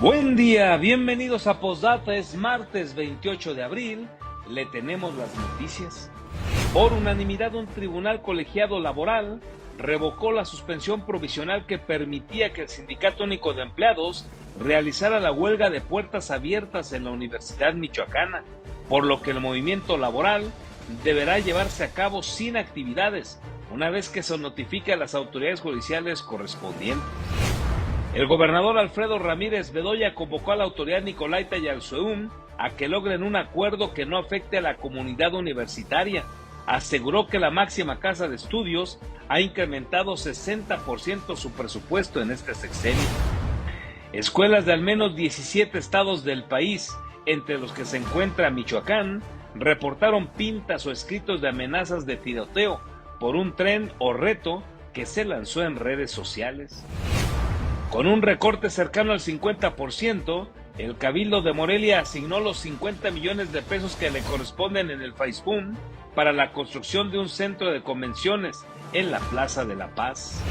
Buen día, bienvenidos a Postdata, es martes 28 de abril, le tenemos las noticias. Por unanimidad, un tribunal colegiado laboral revocó la suspensión provisional que permitía que el Sindicato Único de Empleados realizara la huelga de puertas abiertas en la Universidad Michoacana, por lo que el movimiento laboral deberá llevarse a cabo sin actividades, una vez que se notifique a las autoridades judiciales correspondientes. El gobernador Alfredo Ramírez Bedoya convocó a la autoridad nicolaita y al SUEUM a que logren un acuerdo que no afecte a la comunidad universitaria. Aseguró que la máxima casa de estudios ha incrementado 60% su presupuesto en este sexenio. Escuelas de al menos 17 estados del país, entre los que se encuentra Michoacán, reportaron pintas o escritos de amenazas de tiroteo por un tren o reto que se lanzó en redes sociales. Con un recorte cercano al 50%, el Cabildo de Morelia asignó los 50 millones de pesos que le corresponden en el FAISPUM para la construcción de un centro de convenciones en la Plaza de la Paz.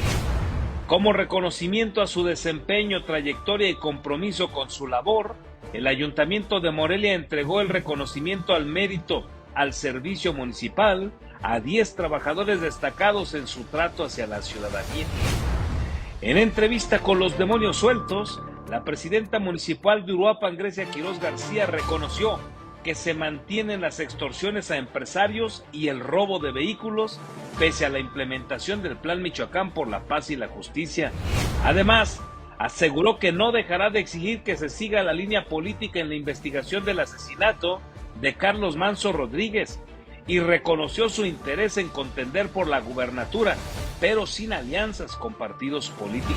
Como reconocimiento a su desempeño, trayectoria y compromiso con su labor, el Ayuntamiento de Morelia entregó el reconocimiento al mérito al servicio municipal a 10 trabajadores destacados en su trato hacia la ciudadanía. En entrevista con Los Demonios Sueltos, la presidenta municipal de Uruapan, Grecia Quiroz García, reconoció que se mantienen las extorsiones a empresarios y el robo de vehículos pese a la implementación del Plan Michoacán por la Paz y la Justicia. Además, aseguró que no dejará de exigir que se siga la línea política en la investigación del asesinato de Carlos Manso Rodríguez y reconoció su interés en contender por la gubernatura, pero sin alianzas con partidos políticos.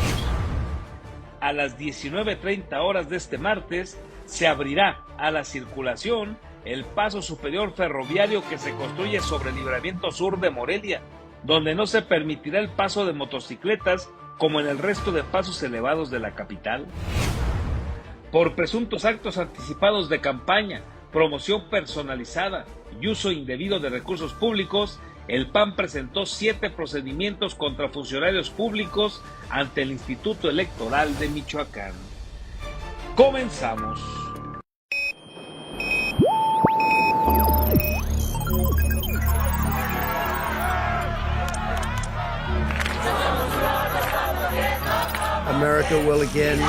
A las 19:30 horas de este martes se abrirá a la circulación el paso superior ferroviario que se construye sobre el libramiento sur de Morelia, donde no se permitirá el paso de motocicletas como en el resto de pasos elevados de la capital. Por presuntos actos anticipados de campaña, promoción personalizada y uso indebido de recursos públicos, el PAN presentó 7 procedimientos contra funcionarios públicos ante el Instituto Electoral de Michoacán. Comenzamos. America will again.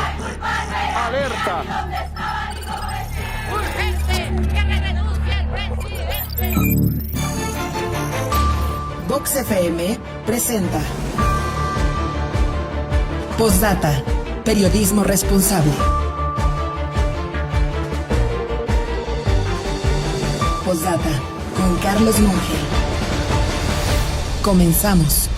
Alerta. Vox FM presenta Postdata, periodismo responsable. Postdata con Carlos Monge. Comenzamos.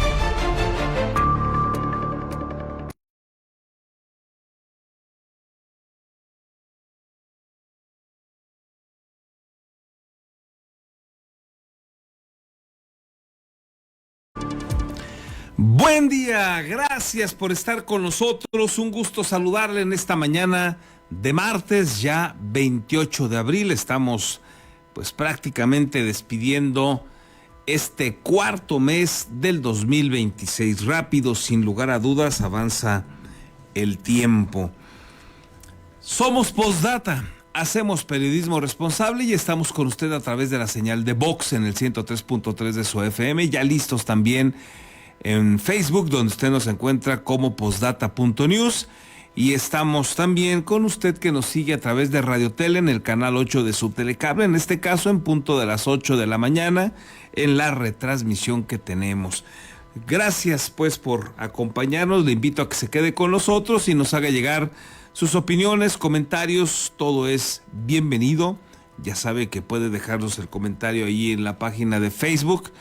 Buen día, gracias por estar con nosotros, un gusto saludarle en esta mañana de martes, ya 28 de abril, estamos pues prácticamente despidiendo este cuarto mes del 2026, rápido, sin lugar a dudas, avanza el tiempo. Somos Postdata, hacemos periodismo responsable y estamos con usted a través de la señal de Vox en el 103.3 de su FM, ya listos también en Facebook, donde usted nos encuentra como postdata.news, y estamos también con usted que nos sigue a través de Radio Tele en el canal 8 de su telecable, en este caso en punto de las 8 de la mañana, en la retransmisión que tenemos. Gracias pues por acompañarnos, le invito a que se quede con nosotros y nos haga llegar sus opiniones, comentarios, todo es bienvenido. Ya sabe que puede dejarnos el comentario ahí en la página de Facebook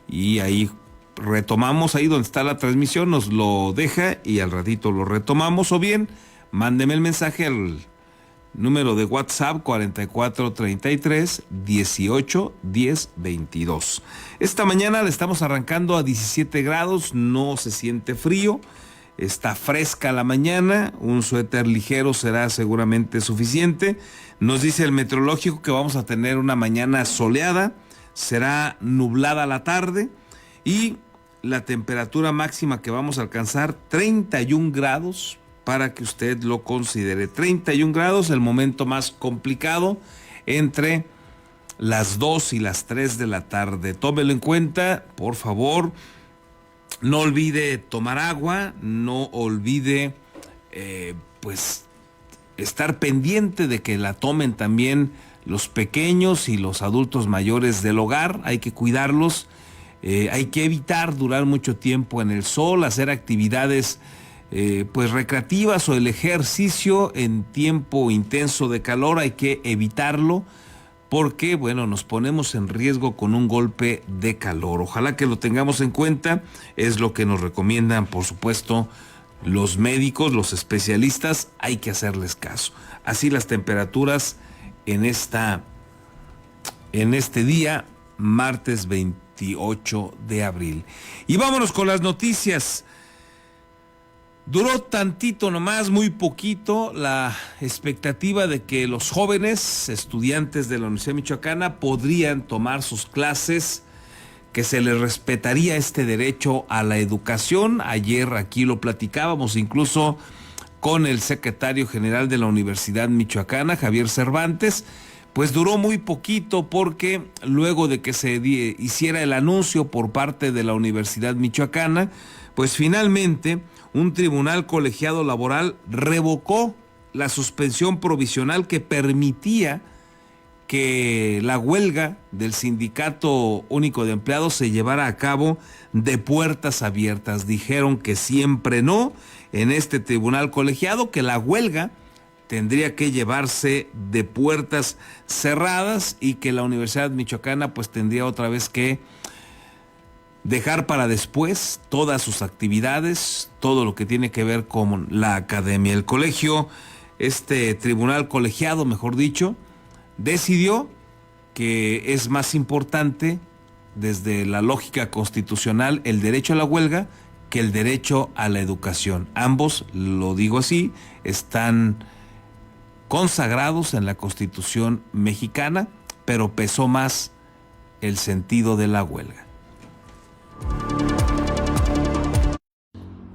y ahí retomamos, ahí donde está la transmisión, nos lo deja y al ratito lo retomamos, o bien mándeme el mensaje al número de WhatsApp 4433 18 10 22. Esta mañana le estamos arrancando a 17 grados, no se siente frío, está fresca la mañana, un suéter ligero será seguramente suficiente. Nos dice el meteorológico que vamos a tener una mañana soleada, será nublada la tarde y la temperatura máxima que vamos a alcanzar 31 grados para que usted lo considere. 31 grados, el momento más complicado entre las 2 y las 3 de la tarde. Tómelo en cuenta, por favor. No olvide tomar agua, no olvide pues estar pendiente de que la tomen también los pequeños y los adultos mayores del hogar. Hay que cuidarlos, hay que evitar durar mucho tiempo en el sol, hacer actividades pues recreativas o el ejercicio en tiempo intenso de calor, hay que evitarlo porque, bueno, nos ponemos en riesgo con un golpe de calor. Ojalá que lo tengamos en cuenta, es lo que nos recomiendan, por supuesto, los médicos, los especialistas, hay que hacerles caso. Así las temperaturas en este día, martes 28 de abril. Y vámonos con las noticias. Duró tantito nomás, muy poquito, la expectativa de que los jóvenes estudiantes de la Universidad Michoacana podrían tomar sus clases, que se les respetaría este derecho a la educación. Ayer aquí lo platicábamos incluso con el secretario general de la Universidad Michoacana, Javier Cervantes. Pues duró muy poquito porque luego de que se hiciera el anuncio por parte de la Universidad Michoacana, pues finalmente un tribunal colegiado laboral revocó la suspensión provisional que permitía que la huelga del Sindicato Único de Empleados se llevara a cabo de puertas abiertas. Dijeron que siempre no en este tribunal colegiado, que la huelga tendría que llevarse de puertas cerradas y que la Universidad Michoacana pues tendría otra vez que dejar para después todas sus actividades, todo lo que tiene que ver con la academia. El colegio, este tribunal colegiado, mejor dicho, decidió que es más importante desde la lógica constitucional el derecho a la huelga que el derecho a la educación. Ambos, lo digo así, están consagrados en la Constitución mexicana, pero pesó más el sentido de la huelga.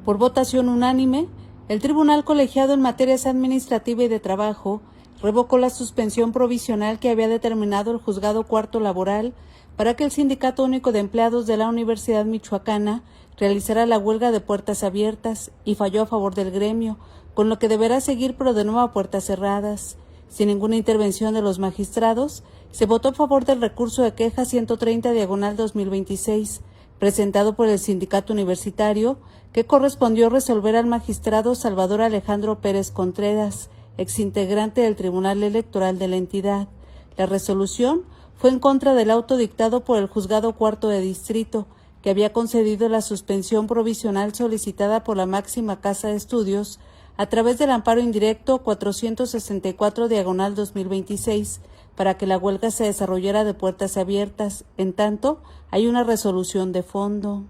Por votación unánime, el Tribunal Colegiado en Materias Administrativa y de Trabajo revocó la suspensión provisional que había determinado el Juzgado Cuarto Laboral para que el Sindicato Único de Empleados de la Universidad Michoacana realizara la huelga de puertas abiertas y falló a favor del gremio, con lo que deberá seguir pero de nuevo a puertas cerradas. Sin ninguna intervención de los magistrados, se votó a favor del recurso de queja 130/2026, presentado por el sindicato universitario, que correspondió resolver al magistrado Salvador Alejandro Pérez Contreras, exintegrante del Tribunal Electoral de la entidad. La resolución fue en contra del auto dictado por el Juzgado Cuarto de Distrito, que había concedido la suspensión provisional solicitada por la máxima casa de estudios a través del amparo indirecto 464/2026 para que la huelga se desarrollara de puertas abiertas. En tanto, hay una resolución de fondo.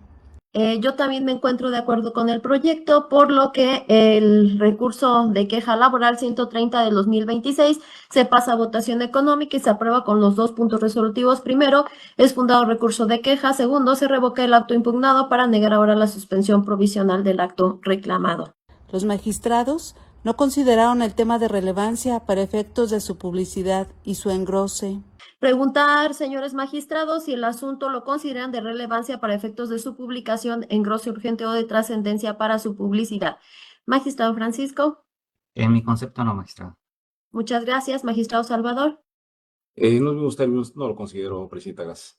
Yo también me encuentro de acuerdo con el proyecto, por lo que el recurso de queja laboral 130 del 2026 se pasa a votación económica y se aprueba con los 2 puntos resolutivos. Primero, es fundado recurso de queja. Segundo, se revoca el acto impugnado para negar ahora la suspensión provisional del acto reclamado. Los magistrados no consideraron el tema de relevancia para efectos de su publicidad y su engrose. Preguntar, señores magistrados, si el asunto lo consideran de relevancia para efectos de su publicación, engrose urgente o de trascendencia para su publicidad. Magistrado Francisco. En mi concepto no, magistrado. Muchas gracias. Magistrado Salvador. En los mismos términos no lo considero, presidenta Gas.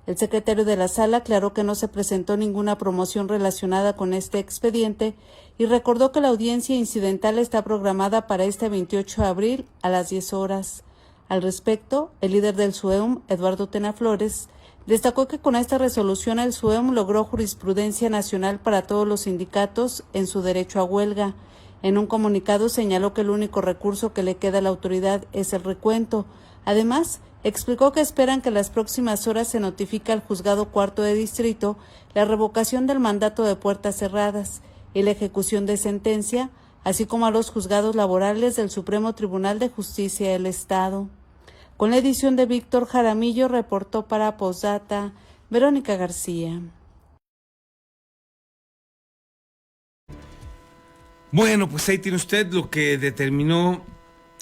El secretario de la Sala aclaró que no se presentó ninguna promoción relacionada con este expediente y recordó que la audiencia incidental está programada para este 28 de abril a las 10 horas. Al respecto, el líder del SUEM, Eduardo Tena Flores, destacó que con esta resolución el SUEM logró jurisprudencia nacional para todos los sindicatos en su derecho a huelga. En un comunicado señaló que el único recurso que le queda a la autoridad es el recuento. Además, explicó que esperan que en las próximas horas se notifique al Juzgado Cuarto de Distrito la revocación del mandato de puertas cerradas y la ejecución de sentencia, así como a los juzgados laborales del Supremo Tribunal de Justicia del Estado. Con la edición de Víctor Jaramillo, reportó para Postdata Bueno, pues ahí tiene usted lo que determinó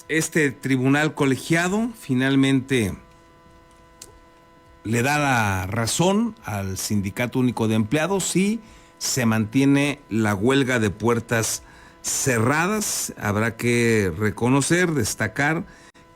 este tribunal colegiado. Finalmente le da la razón al Sindicato Único de Empleados y se mantiene la huelga de puertas cerradas. Habrá que reconocer, destacar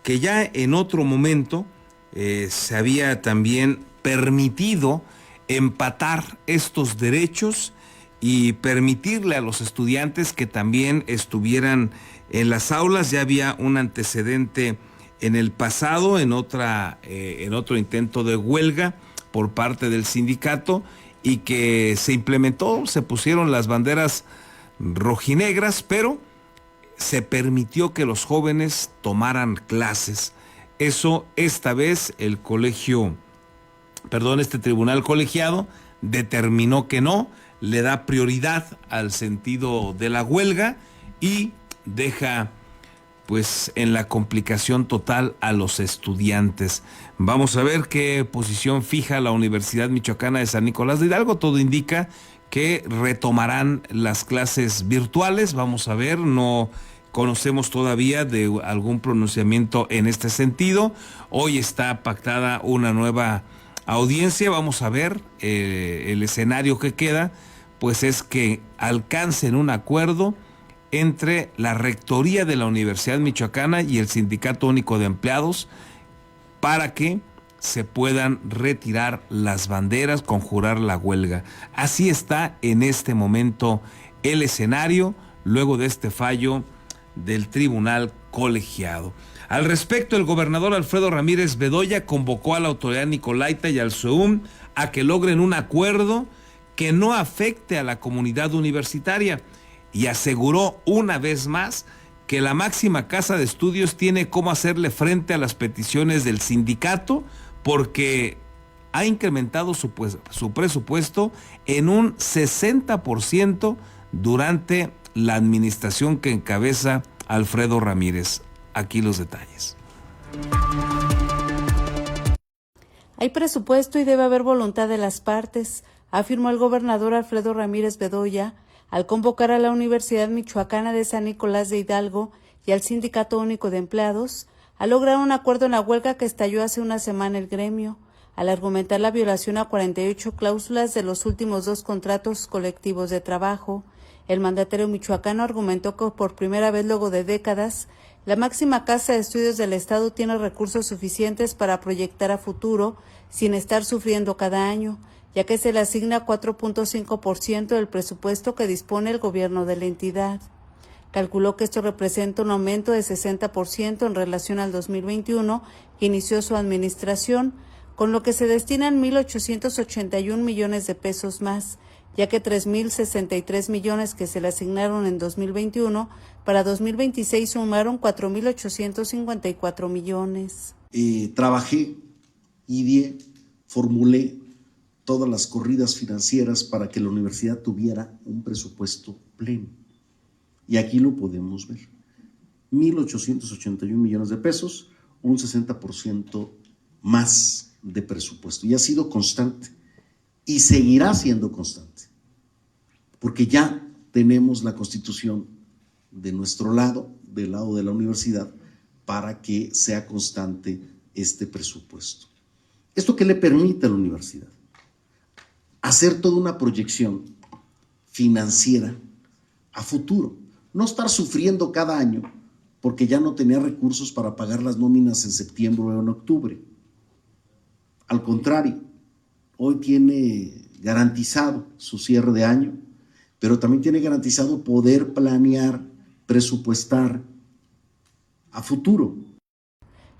que ya en otro momento se había también permitido empatar estos derechos y permitirle a los estudiantes que también estuvieran en las aulas. Ya había un antecedente en el pasado, en otro intento de huelga por parte del sindicato, y que se implementó, se pusieron las banderas rojinegras, pero se permitió que los jóvenes tomaran clases. Eso esta vez este tribunal colegiado determinó que no, le da prioridad al sentido de la huelga y deja pues en la complicación total a los estudiantes. Vamos a ver qué posición fija la Universidad Michoacana de San Nicolás de Hidalgo. Todo indica que retomarán las clases virtuales. Vamos a ver, no conocemos todavía de algún pronunciamiento en este sentido. Hoy está pactada una nueva audiencia. Vamos a ver el escenario que queda, pues es que alcancen un acuerdo entre la Rectoría de la Universidad Michoacana y el Sindicato Único de Empleados para que se puedan retirar las banderas, conjurar la huelga. Así está en este momento el escenario luego de este fallo del tribunal colegiado. Al respecto, el gobernador Alfredo Ramírez Bedoya convocó a la autoridad nicolaita y al SUEUM a que logren un acuerdo que no afecte a la comunidad universitaria, y aseguró una vez más que la máxima casa de estudios tiene cómo hacerle frente a las peticiones del sindicato, porque ha incrementado su presupuesto en un 60% durante la administración que encabeza Alfredo Ramírez. Aquí los detalles. Hay presupuesto y debe haber voluntad de las partes, afirmó el gobernador Alfredo Ramírez Bedoya al convocar a la Universidad Michoacana de San Nicolás de Hidalgo y al Sindicato Único de Empleados a lograr un acuerdo en la huelga que estalló hace una semana el gremio, al argumentar la violación a 48 cláusulas de los últimos 2 contratos colectivos de trabajo. El mandatario michoacano argumentó que por primera vez luego de décadas, la máxima casa de estudios del Estado tiene recursos suficientes para proyectar a futuro sin estar sufriendo cada año, ya que se le asigna 4.5% del presupuesto que dispone el gobierno de la entidad. Calculó que esto representa un aumento de 60% en relación al 2021, que inició su administración, con lo que se destinan 1.881 millones de pesos más, ya que 3.063 millones que se le asignaron en 2021, para 2026 sumaron 4.854 millones. Trabajé, ideé, formulé todas las corridas financieras para que la universidad tuviera un presupuesto pleno. Y aquí lo podemos ver. 1.881 millones de pesos, un 60% más de presupuesto. Y ha sido constante. Y seguirá siendo constante. Porque ya tenemos la Constitución de nuestro lado, del lado de la universidad, para que sea constante este presupuesto. ¿Esto qué le permite a la universidad? Hacer toda una proyección financiera a futuro. No estar sufriendo cada año porque ya no tenía recursos para pagar las nóminas en septiembre o en octubre. Al contrario, hoy tiene garantizado su cierre de año, pero también tiene garantizado poder planear, presupuestar a futuro.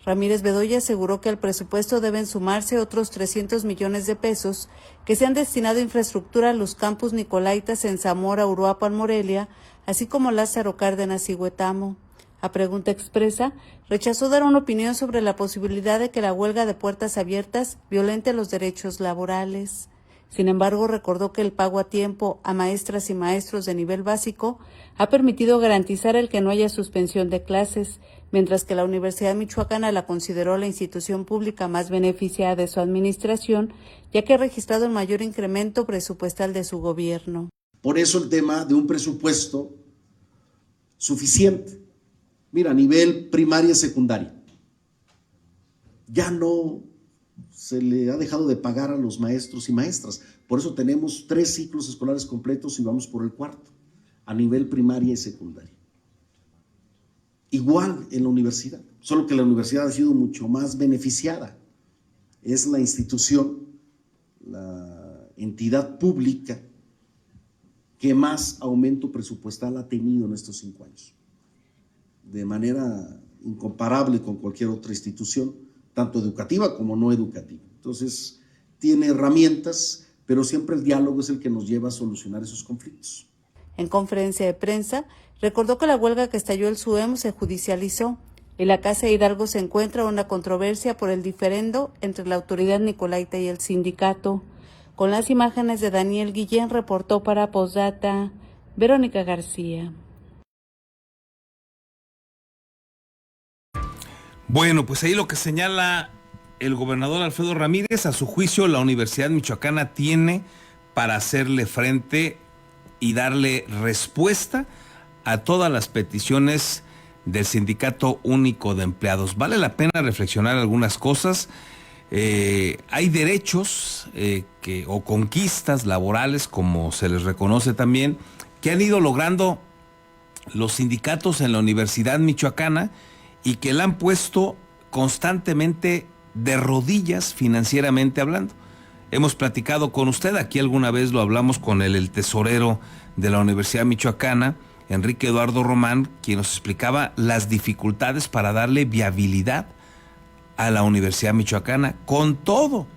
Ramírez Bedoya aseguró que al presupuesto deben sumarse otros 300 millones de pesos que se han destinado a infraestructura a los campus nicolaitas en Zamora, Uruapan, Morelia, así como Lázaro Cárdenas y Huetamo. A pregunta expresa, rechazó dar una opinión sobre la posibilidad de que la huelga de puertas abiertas violente los derechos laborales. Sin embargo, recordó que el pago a tiempo a maestras y maestros de nivel básico ha permitido garantizar el que no haya suspensión de clases, mientras que la Universidad Michoacana la consideró la institución pública más beneficiada de su administración, ya que ha registrado el mayor incremento presupuestal de su gobierno. Por eso el tema de un presupuesto suficiente. Mira, a nivel primaria y secundaria, ya no se le ha dejado de pagar a los maestros y maestras. Por eso tenemos 3 ciclos escolares completos y vamos por el 4º, a nivel primaria y secundaria. Igual en la universidad, solo que la universidad ha sido mucho más beneficiada. Es la institución, la entidad pública que más aumento presupuestal ha tenido en estos 5 años, de manera incomparable con cualquier otra institución, tanto educativa como no educativa. Entonces, tiene herramientas, pero siempre el diálogo es el que nos lleva a solucionar esos conflictos. En conferencia de prensa, recordó que la huelga que estalló el SUEM se judicializó. En la Casa de Hidalgo se encuentra una controversia por el diferendo entre la autoridad nicolaita y el sindicato. Con las imágenes de Daniel Guillén, reportó para Posdata, Verónica García. Bueno, pues ahí lo que señala el gobernador Alfredo Ramírez, a su juicio la Universidad Michoacana tiene para hacerle frente y darle respuesta a todas las peticiones del Sindicato Único de Empleados. Vale la pena reflexionar algunas cosas. Hay derechos o conquistas laborales, como se les reconoce también, que han ido logrando los sindicatos en la Universidad Michoacana y que la han puesto constantemente de rodillas financieramente hablando. Hemos platicado con usted, aquí alguna vez lo hablamos con el tesorero de la Universidad Michoacana, Enrique Eduardo Román, quien nos explicaba las dificultades para darle viabilidad a la Universidad Michoacana con todo.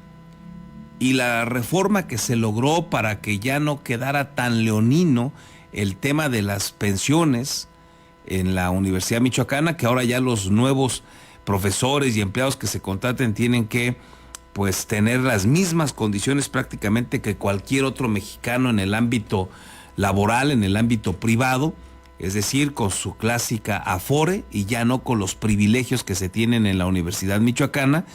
Y la reforma que se logró para que ya no quedara tan leonino el tema de las pensiones en la Universidad Michoacana, que ahora ya los nuevos profesores y empleados que se contraten tienen que pues tener las mismas condiciones prácticamente que cualquier otro mexicano en el ámbito laboral, en el ámbito privado, es decir, con su clásica afore y ya no con los privilegios que se tienen en la Universidad Michoacana.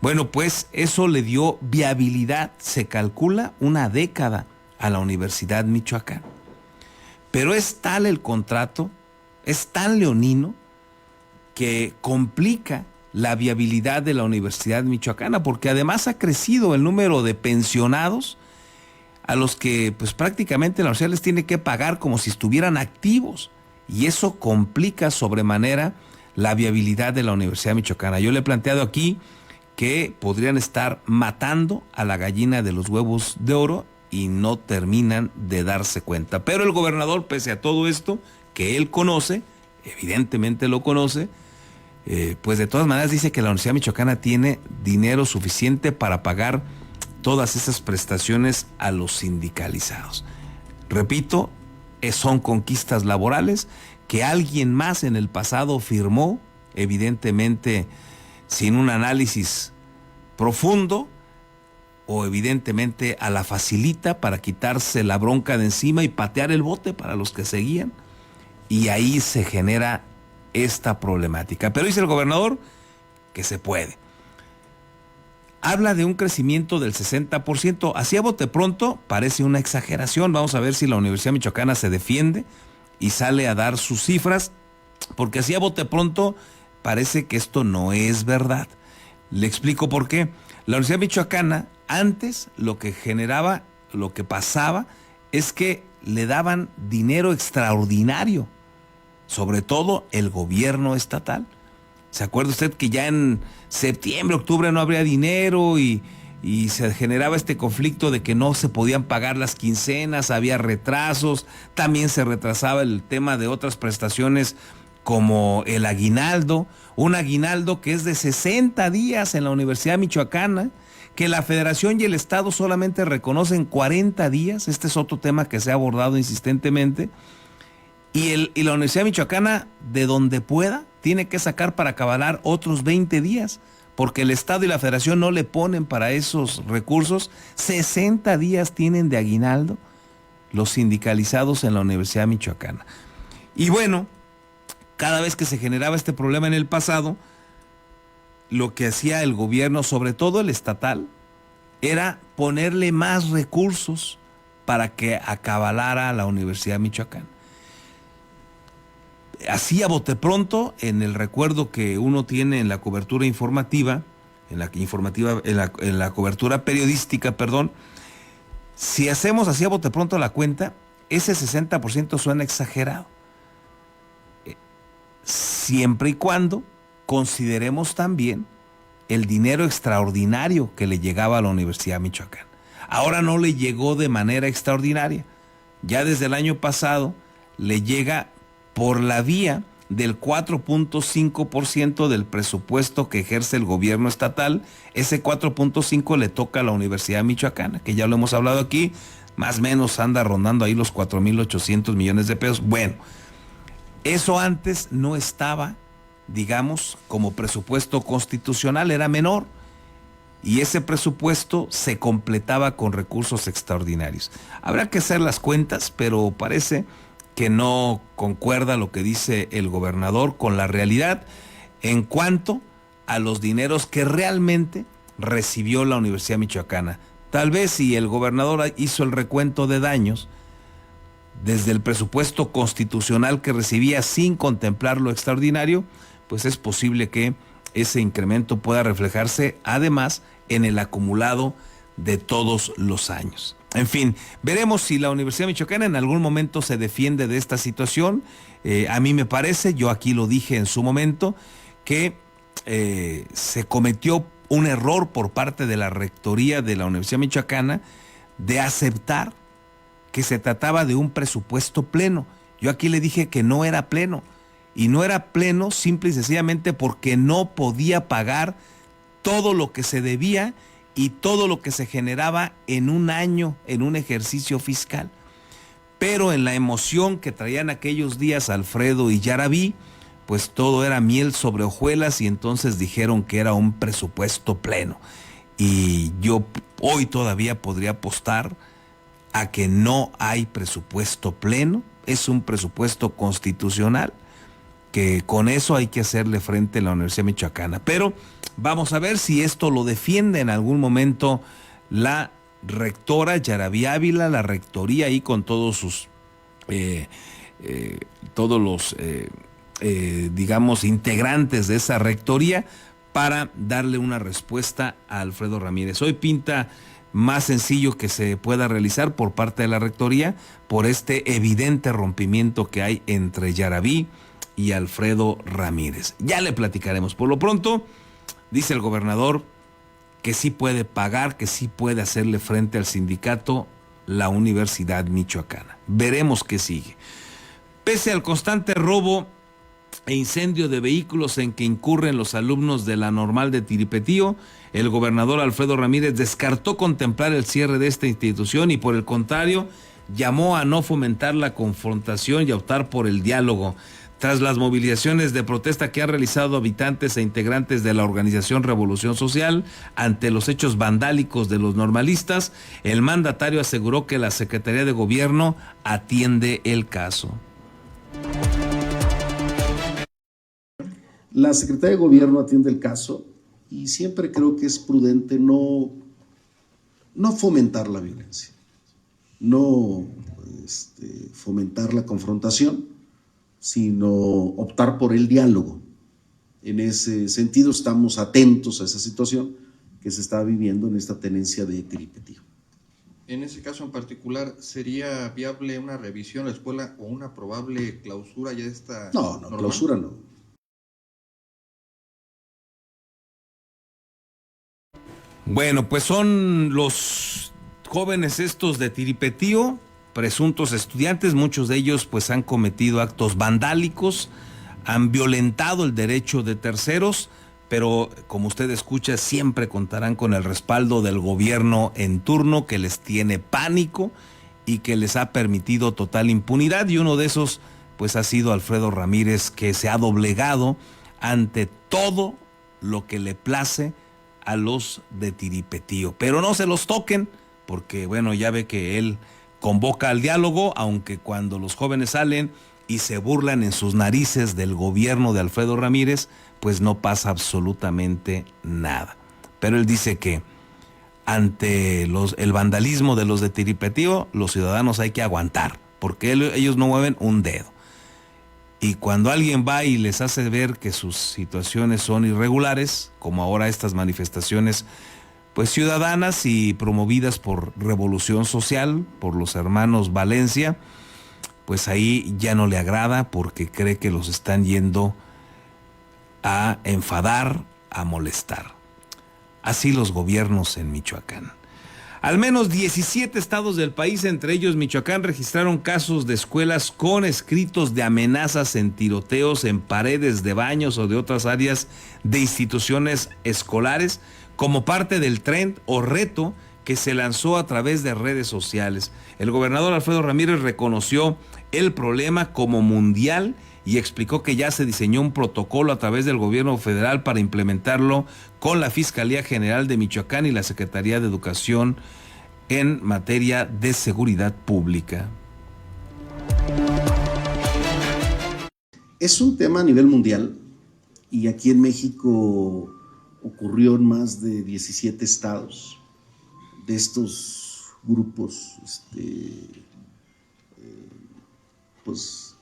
Bueno, pues eso le dio viabilidad, se calcula, 1 década a la Universidad Michoacana. Pero es tal el contrato, es tan leonino, que complica la viabilidad de la Universidad Michoacana, porque además ha crecido el número de pensionados a los que pues prácticamente la universidad les tiene que pagar como si estuvieran activos, y eso complica sobremanera la viabilidad de la Universidad Michoacana. Yo le he planteado aquí que podrían estar matando a la gallina de los huevos de oro y no terminan de darse cuenta. Pero el gobernador, pese a todo esto, que él conoce, evidentemente lo conoce, pues de todas maneras dice que la Universidad Michoacana tiene dinero suficiente para pagar todas esas prestaciones a los sindicalizados. Repito, son conquistas laborales que alguien más en el pasado firmó, evidentemente sin un análisis profundo, o evidentemente a la facilita para quitarse la bronca de encima y patear el bote para los que seguían, y ahí se genera esta problemática. Pero dice el gobernador que se puede. Habla de un crecimiento del 60%. Así a bote pronto parece una exageración. Vamos a ver si la Universidad Michoacana se defiende y sale a dar sus cifras, porque así a bote pronto parece que esto no es verdad. Le explico por qué. La Universidad Michoacana antes lo que generaba, lo que pasaba, es que le daban dinero extraordinario, sobre todo el gobierno estatal. ¿Se acuerda usted que ya en septiembre, octubre no habría dinero y se generaba este conflicto de que no se podían pagar las quincenas, había retrasos, también se retrasaba el tema de otras prestaciones como el aguinaldo, un aguinaldo que es de 60 días en la Universidad Michoacana, que la Federación y el Estado solamente reconocen 40 días, este es otro tema que se ha abordado insistentemente, y la Universidad Michoacana, de donde pueda, tiene que sacar para cabalar otros 20 días, porque el Estado y la Federación no le ponen para esos recursos. 60 días tienen de aguinaldo los sindicalizados en la Universidad Michoacana. Y bueno, cada vez que se generaba este problema en el pasado, lo que hacía el gobierno, sobre todo el estatal, era ponerle más recursos para que acabalara la Universidad Michoacana. así a bote pronto, en el recuerdo que uno tiene en la cobertura informativa, en la cobertura periodística, perdón, si hacemos así a bote pronto la cuenta, ese 60% suena exagerado. Siempre y cuando consideremos también el dinero extraordinario que le llegaba a la Universidad de Michoacán. Ahora no le llegó de manera extraordinaria. Ya desde el año pasado le llega por la vía del 4.5% del presupuesto que ejerce el gobierno estatal. Ese 4.5 le toca a la Universidad Michoacana, que ya lo hemos hablado aquí, más o menos anda rondando ahí los 4.800 millones de pesos. Bueno, eso antes no estaba, digamos, como presupuesto constitucional, era menor, y ese presupuesto se completaba con recursos extraordinarios. Habrá que hacer las cuentas, pero parece que no concuerda lo que dice el gobernador con la realidad en cuanto a los dineros que realmente recibió la Universidad Michoacana. Tal vez si el gobernador hizo el recuento de daños desde el presupuesto constitucional que recibía sin contemplar lo extraordinario, pues es posible que ese incremento pueda reflejarse además en el acumulado de todos los años. En fin, veremos si la Universidad Michoacana en algún momento se defiende de esta situación. A mí me parece, yo aquí lo dije en su momento, que se cometió un error por parte de la rectoría de la Universidad Michoacana de aceptar que se trataba de un presupuesto pleno. Yo aquí le dije que no era pleno, y no era pleno simple y sencillamente porque no podía pagar todo lo que se debía y todo lo que se generaba en un año, en un ejercicio fiscal. Pero en la emoción que traían aquellos días Alfredo y Yarabí, pues todo era miel sobre hojuelas, y entonces dijeron que era un presupuesto pleno. Y yo hoy todavía podría apostar a que no hay presupuesto pleno, es un presupuesto constitucional, que con eso hay que hacerle frente a la Universidad Michoacana. Pero vamos a ver si esto lo defiende en algún momento la rectora Yarabí Ávila, la rectoría ahí con todos sus, digamos, integrantes de esa rectoría, para darle una respuesta a Alfredo Ramírez. Hoy pinta más sencillo que se pueda realizar por parte de la rectoría por este evidente rompimiento que hay entre Yarabí y Alfredo Ramírez. Ya le platicaremos. Por lo pronto, dice el gobernador que sí puede pagar, que sí puede hacerle frente al sindicato la Universidad Michoacana. Veremos qué sigue. Pese al constante robo e incendio de vehículos en que incurren los alumnos de la Normal de Tiripetío, el gobernador Alfredo Ramírez descartó contemplar el cierre de esta institución y, por el contrario, llamó a no fomentar la confrontación y a optar por el diálogo. Tras las movilizaciones de protesta que han realizado habitantes e integrantes de la organización Revolución Social ante los hechos vandálicos de los normalistas, el mandatario aseguró que la Secretaría de Gobierno atiende el caso. La Secretaría de Gobierno atiende el caso, y siempre creo que es prudente no fomentar la violencia, no fomentar la confrontación, sino optar por el diálogo. En ese sentido estamos atentos a esa situación que se está viviendo en esta tenencia de Tiripetío. En ese caso en particular, ¿sería viable una revisión de la escuela o una probable clausura ya de esta norma? Clausura no. Bueno, pues son los jóvenes estos de Tiripetío, presuntos estudiantes. Muchos de ellos pues han cometido actos vandálicos, han violentado el derecho de terceros, pero como usted escucha, siempre contarán con el respaldo del gobierno en turno, que les tiene pánico y que les ha permitido total impunidad, y uno de esos pues ha sido Alfredo Ramírez, que se ha doblegado ante todo lo que le place a los de Tiripetío. Pero no se los toquen, porque bueno, ya ve que él convoca al diálogo, aunque cuando los jóvenes salen y se burlan en sus narices del gobierno de Alfredo Ramírez, pues no pasa absolutamente nada. Pero él dice que ante el vandalismo de los de Tiripetío, los ciudadanos hay que aguantar, porque ellos no mueven un dedo. Y cuando alguien va y les hace ver que sus situaciones son irregulares, como ahora estas manifestaciones pues ciudadanas y promovidas por Revolución Social, por los hermanos Valencia, pues ahí ya no le agrada porque cree que los están yendo a enfadar, a molestar. Así los gobiernos en Michoacán. Al menos 17 estados del país, entre ellos Michoacán, registraron casos de escuelas con escritos de amenazas en tiroteos en paredes de baños o de otras áreas de instituciones escolares, como parte del trend o reto que se lanzó a través de redes sociales. El gobernador Alfredo Ramírez reconoció el problema como mundial y explicó que ya se diseñó un protocolo a través del gobierno federal para implementarlo con la Fiscalía General de Michoacán y la Secretaría de Educación en materia de seguridad pública. Es un tema a nivel mundial y aquí en México ocurrió en más de 17 estados de estos grupos, pues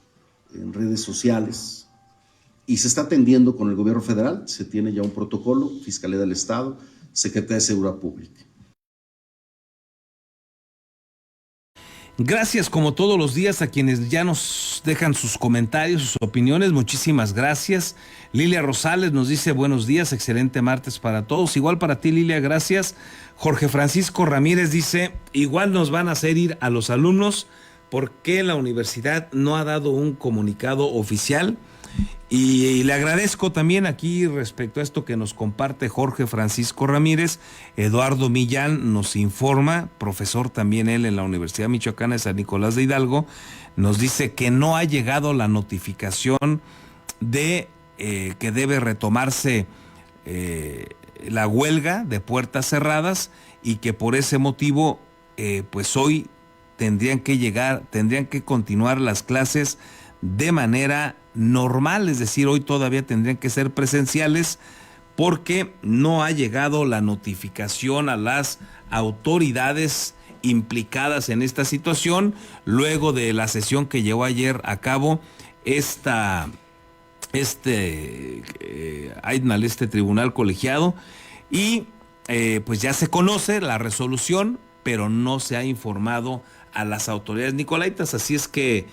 en redes sociales, y se está atendiendo con el gobierno federal. Se tiene ya un protocolo, Fiscalía del Estado, Secretaría de Seguridad Pública. Gracias como todos los días a quienes ya nos dejan sus comentarios, sus opiniones, muchísimas gracias. Lilia Rosales nos dice buenos días, excelente martes para todos, igual para ti Lilia, gracias. Jorge Francisco Ramírez dice, igual nos van a hacer ir a los alumnos porque la universidad no ha dado un comunicado oficial. Y le agradezco también aquí respecto a esto que nos comparte Jorge Francisco Ramírez. Eduardo Millán nos informa, profesor también él en la Universidad Michoacana de San Nicolás de Hidalgo, nos dice que no ha llegado la notificación de que debe retomarse la huelga de puertas cerradas y que por ese motivo pues hoy tendrían que continuar las clases de manera normal, es decir, hoy todavía tendrían que ser presenciales porque no ha llegado la notificación a las autoridades implicadas en esta situación luego de la sesión que llevó ayer a cabo este tribunal colegiado y pues ya se conoce la resolución, pero no se ha informado a las autoridades nicolaitas, así es que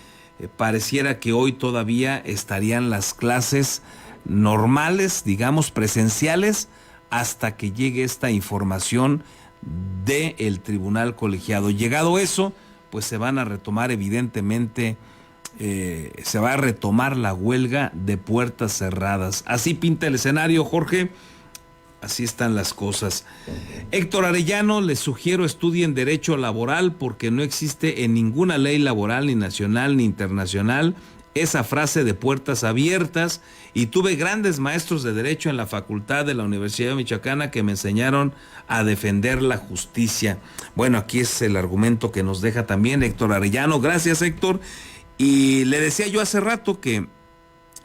pareciera que hoy todavía estarían las clases normales, digamos presenciales, hasta que llegue esta información del tribunal colegiado. Llegado eso, pues se van a retomar evidentemente, se va a retomar la huelga de puertas cerradas. Así pinta el escenario, Jorge. Así están las cosas. Héctor Arellano, les sugiero estudien Derecho Laboral porque no existe en ninguna ley laboral, ni nacional ni internacional, esa frase de puertas abiertas. Y tuve grandes maestros de Derecho en la facultad de la Universidad Michoacana que me enseñaron a defender la justicia. Bueno, aquí es el argumento que nos deja también Héctor Arellano. Gracias, Héctor. Y le decía yo hace rato que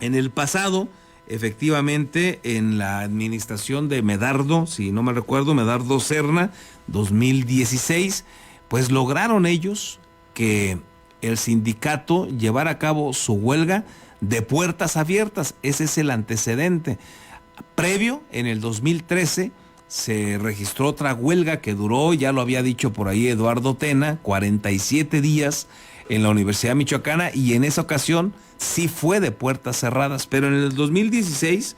en el pasado, efectivamente, en la administración de Medardo, si no me recuerdo, Medardo Serna, 2016, pues lograron ellos que el sindicato llevara a cabo su huelga de puertas abiertas. Ese es el antecedente. Previo, en el 2013, se registró otra huelga que duró, ya lo había dicho por ahí Eduardo Tena, 47 días en la Universidad Michoacana, y en esa ocasión sí fue de puertas cerradas, pero en el 2016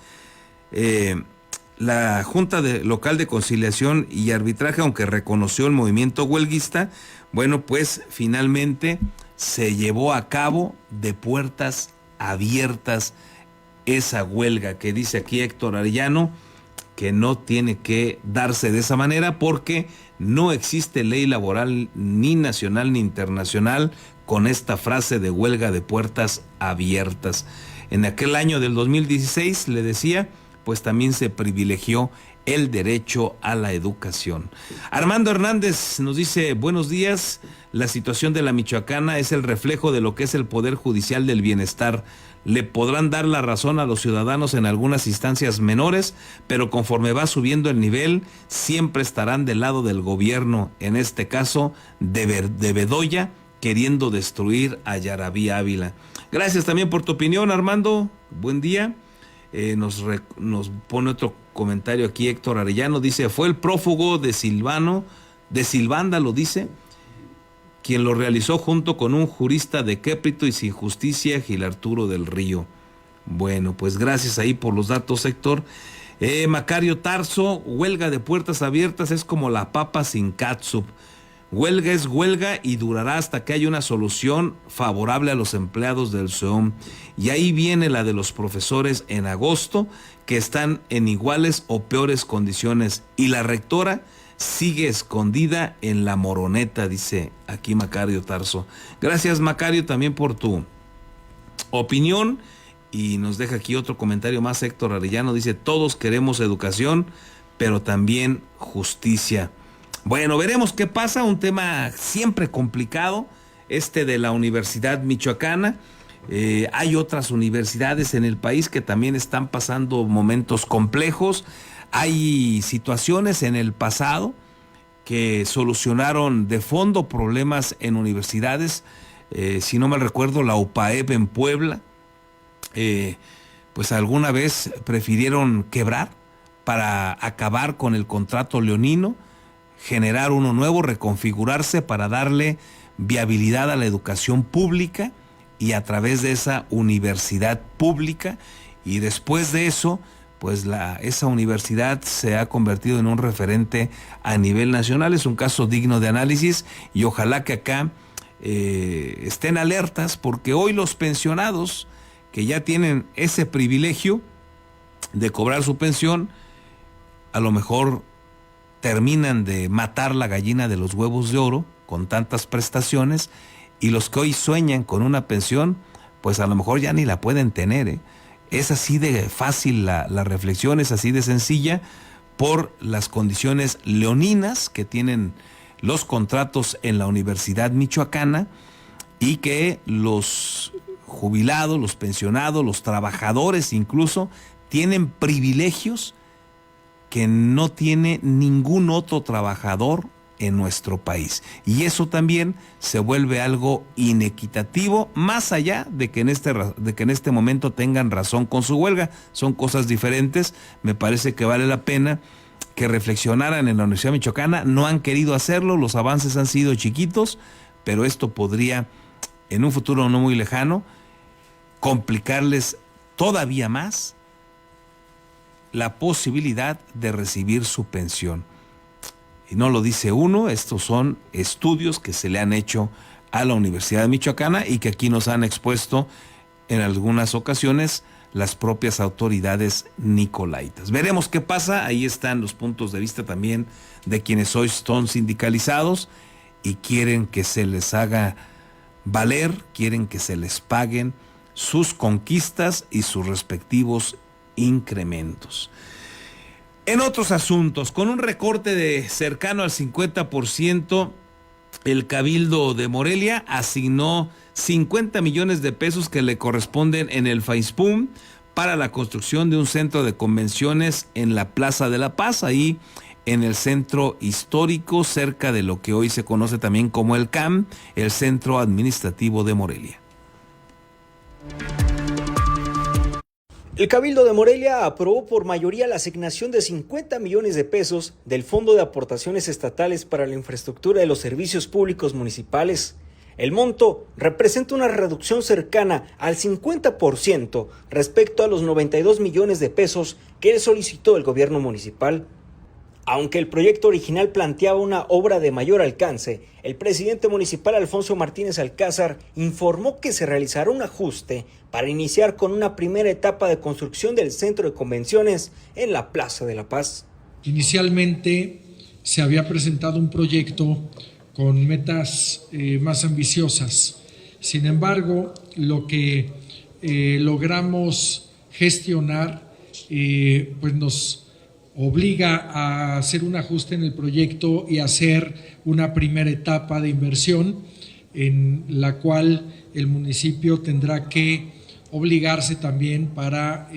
la Junta Local de Conciliación y Arbitraje, aunque reconoció el movimiento huelguista, bueno, pues finalmente se llevó a cabo de puertas abiertas esa huelga que dice aquí Héctor Arellano que no tiene que darse de esa manera porque no existe ley laboral ni nacional ni internacional con esta frase de huelga de puertas abiertas. En aquel año del 2016, le decía, pues también se privilegió el derecho a la educación. Armando Hernández nos dice, buenos días, la situación de la Michoacana es el reflejo de lo que es el Poder Judicial del Bienestar. Le podrán dar la razón a los ciudadanos en algunas instancias menores, pero conforme va subiendo el nivel, siempre estarán del lado del gobierno, en este caso de Bedoya queriendo destruir a Yarabí Ávila. Gracias también por tu opinión, Armando. Buen día. Nos pone otro comentario aquí Héctor Arellano. Dice, fue el prófugo de Silvanda, lo dice, quien lo realizó junto con un jurista decrépito y sin justicia, Gil Arturo del Río. Bueno, pues gracias ahí por los datos, Héctor. Macario Tarso, huelga de puertas abiertas es como la papa sin catsup. Huelga es huelga y durará hasta que haya una solución favorable a los empleados del SEOM. Y ahí viene la de los profesores en agosto, que están en iguales o peores condiciones. Y la rectora sigue escondida en la moroneta, dice aquí Macario Tarso. Gracias, Macario, también por tu opinión. Y nos deja aquí otro comentario más, Héctor Arellano. Dice, todos queremos educación, pero también justicia. Bueno, veremos qué pasa, un tema siempre complicado, de la Universidad Michoacana. Hay otras universidades en el país que también están pasando momentos complejos. Hay situaciones en el pasado que solucionaron de fondo problemas en universidades. Si no mal recuerdo, la UPAEP en Puebla, pues alguna vez prefirieron quebrar para acabar con el contrato leonino, generar uno nuevo, reconfigurarse para darle viabilidad a la educación pública y a través de esa universidad pública. Y después de eso, pues esa universidad se ha convertido en un referente a nivel nacional. Es un caso digno de análisis y ojalá que acá estén alertas, porque hoy los pensionados que ya tienen ese privilegio de cobrar su pensión, a lo mejor terminan de matar la gallina de los huevos de oro con tantas prestaciones, y los que hoy sueñan con una pensión, pues a lo mejor ya ni la pueden tener. Es así de fácil la reflexión, es así de sencilla, por las condiciones leoninas que tienen los contratos en la Universidad Michoacana, y que los jubilados, los pensionados, los trabajadores incluso, tienen privilegios que no tiene ningún otro trabajador en nuestro país. Y eso también se vuelve algo inequitativo, más allá de que en este momento tengan razón con su huelga. Son cosas diferentes. Me parece que vale la pena que reflexionaran en la Universidad Michoacana. No han querido hacerlo, los avances han sido chiquitos, pero esto podría, en un futuro no muy lejano, complicarles todavía más la posibilidad de recibir su pensión. Y no lo dice uno, estos son estudios que se le han hecho a la Universidad Michoacana y que aquí nos han expuesto en algunas ocasiones las propias autoridades nicolaitas. Veremos qué pasa. Ahí están los puntos de vista también de quienes hoy son sindicalizados y quieren que se les haga valer, quieren que se les paguen sus conquistas y sus respectivos incrementos. En otros asuntos, con un recorte de cercano al 50%, el Cabildo de Morelia asignó 50 millones de pesos que le corresponden en el FAISPUM para la construcción de un centro de convenciones en la Plaza de la Paz, ahí en el centro histórico, cerca de lo que hoy se conoce también como el CAM, el Centro Administrativo de Morelia. El Cabildo de Morelia aprobó por mayoría la asignación de 50 millones de pesos del Fondo de Aportaciones Estatales para la Infraestructura de los Servicios Públicos Municipales. El monto representa una reducción cercana al 50% respecto a los 92 millones de pesos que solicitó el gobierno municipal. Aunque el proyecto original planteaba una obra de mayor alcance, el presidente municipal Alfonso Martínez Alcázar informó que se realizará un ajuste para iniciar con una primera etapa de construcción del centro de convenciones en la Plaza de la Paz. Inicialmente se había presentado un proyecto con metas más ambiciosas. Sin embargo, lo que logramos gestionar pues nos obliga a hacer un ajuste en el proyecto y hacer una primera etapa de inversión en la cual el municipio tendrá que obligarse también para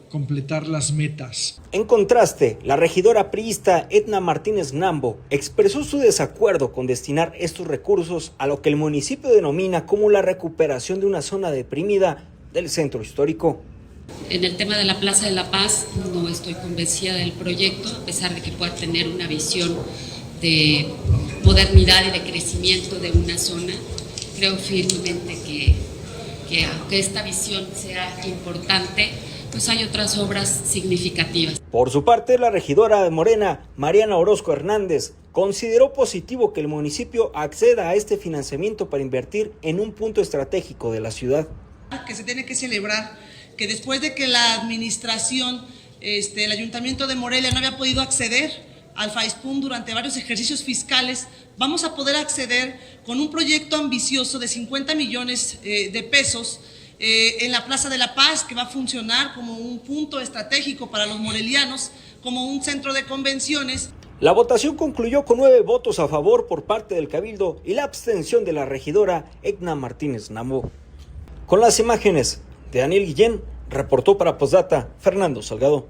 completar las metas. En contraste, la regidora priista Edna Martínez Nambo expresó su desacuerdo con destinar estos recursos a lo que el municipio denomina como la recuperación de una zona deprimida del centro histórico. En el tema de la Plaza de la Paz no estoy convencida del proyecto, a pesar de que pueda tener una visión de modernidad y de crecimiento de una zona. Creo firmemente que aunque esta visión sea importante, pues hay otras obras significativas. Por su parte, la regidora de Morena, Mariana Orozco Hernández, consideró positivo que el municipio acceda a este financiamiento para invertir en un punto estratégico de la ciudad. Que se tiene que celebrar que después de que la administración, el Ayuntamiento de Morelia no había podido acceder al FAISPUM durante varios ejercicios fiscales, vamos a poder acceder con un proyecto ambicioso de 50 millones de pesos en la Plaza de la Paz, que va a funcionar como un punto estratégico para los morelianos, como un centro de convenciones. La votación concluyó con 9 votos a favor por parte del Cabildo y la abstención de la regidora Edna Martínez Nambo. Con las imágenes de Daniel Guillén, reportó para Postdata Fernando Salgado.